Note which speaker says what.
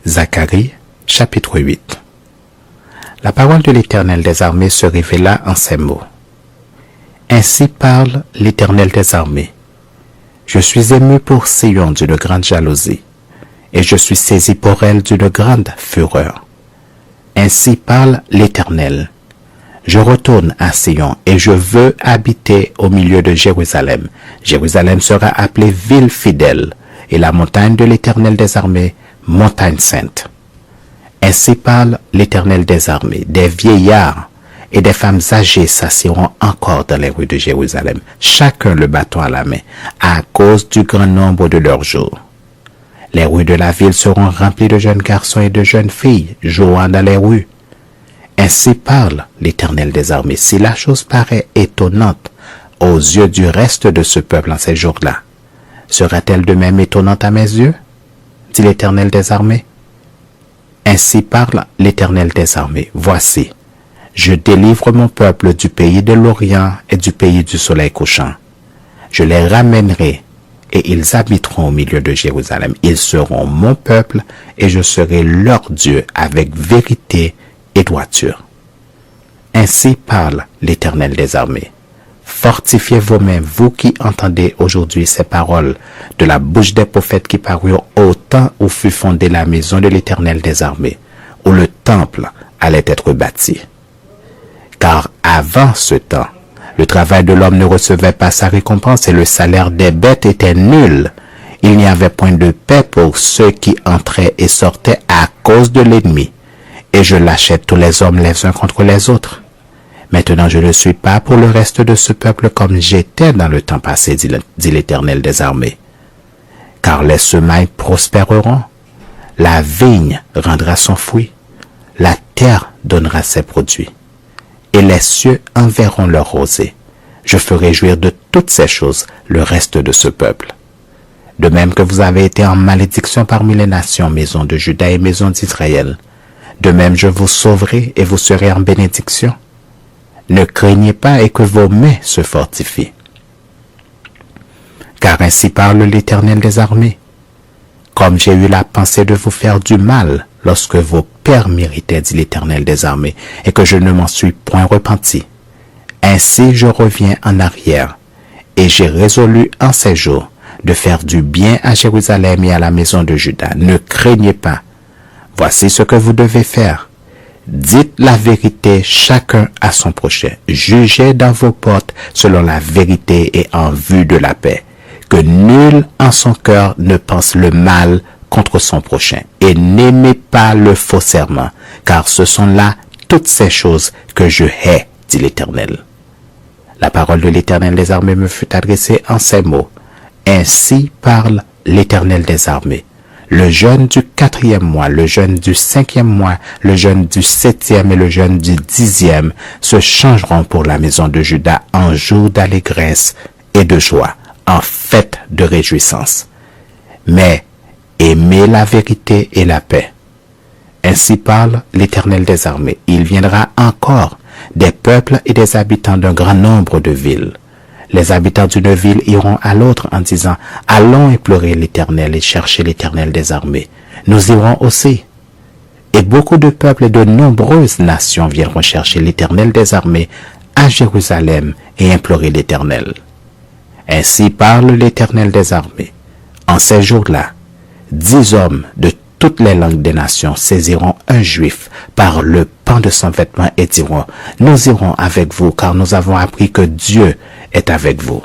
Speaker 1: Zacharie, chapitre 8. La parole de l'Éternel des armées se révéla en ces mots. Ainsi parle l'Éternel des armées. Je suis ému pour Sion d'une grande jalousie, et je suis saisi pour elle d'une grande fureur. Ainsi parle l'Éternel. Je retourne à Sion et je veux habiter au milieu de Jérusalem. Jérusalem sera appelée ville fidèle, et la montagne de l'Éternel des armées, montagne sainte. Ainsi parle l'Éternel des armées. Des vieillards et des femmes âgées s'assiront encore dans les rues de Jérusalem, chacun le bâton à la main, à cause du grand nombre de leurs jours. Les rues de la ville seront remplies de jeunes garçons et de jeunes filles jouant dans les rues. Ainsi parle l'Éternel des armées. Si la chose paraît étonnante aux yeux du reste de ce peuple en ces jours-là, sera-t-elle de même étonnante à mes yeux? Dit l'Éternel des armées. Ainsi parle l'Éternel des armées. Voici, je délivre mon peuple du pays de l'Orient et du pays du soleil couchant. Je les ramènerai et ils habiteront au milieu de Jérusalem. Ils seront mon peuple et je serai leur Dieu avec vérité et droiture. Ainsi parle l'Éternel des armées. Fortifiez vos mains, vous qui entendez aujourd'hui ces paroles de la bouche des prophètes qui parurent au temps où fut fondée la maison de l'Éternel des armées, où le temple allait être bâti. Car avant ce temps, le travail de l'homme ne recevait pas sa récompense et le salaire des bêtes était nul. Il n'y avait point de paix pour ceux qui entraient et sortaient à cause de l'ennemi. Et je lâchais tous les hommes les uns contre les autres. Maintenant je ne suis pas pour le reste de ce peuple comme j'étais dans le temps passé, dit l'Éternel des armées. Car les semailles prospéreront, la vigne rendra son fruit, la terre donnera ses produits, et les cieux enverront leur rosée. Je ferai jouir de toutes ces choses le reste de ce peuple. De même que vous avez été en malédiction parmi les nations, maison de Juda et maison d'Israël, de même je vous sauverai et vous serez en bénédiction. Ne craignez pas et que vos mains se fortifient. Car ainsi parle l'Éternel des armées. Comme j'ai eu la pensée de vous faire du mal lorsque vos pères m'irritaient, dit l'Éternel des armées, et que je ne m'en suis point repenti. Ainsi je reviens en arrière, et j'ai résolu en ces jours de faire du bien à Jérusalem et à la maison de Juda. Ne craignez pas. Voici ce que vous devez faire. Dites la vérité chacun à son prochain. Jugez dans vos portes selon la vérité et en vue de la paix. Que nul en son cœur ne pense le mal contre son prochain. Et n'aimez pas le faux serment, car ce sont là toutes ces choses que je hais, dit l'Éternel. La parole de l'Éternel des armées me fut adressée en ces mots. Ainsi parle l'Éternel des armées. Le jeûne du 4e mois, le jeûne du 5e mois, le jeûne du 7e et le jeûne du 10e se changeront pour la maison de Juda en jour d'allégresse et de joie, en fête de réjouissance. Mais aimez la vérité et la paix. Ainsi parle l'Éternel des armées. Il viendra encore des peuples et des habitants d'un grand nombre de villes. Les habitants d'une ville iront à l'autre en disant « Allons implorer l'Éternel et chercher l'Éternel des armées. Nous irons aussi. » Et beaucoup de peuples et de nombreuses nations viendront chercher l'Éternel des armées à Jérusalem et implorer l'Éternel. Ainsi parle l'Éternel des armées. En ces jours-là, 10 hommes de toutes les langues des nations saisiront un juif par le pan de son vêtement et diront « Nous irons avec vous car nous avons appris que Dieu est avec vous. »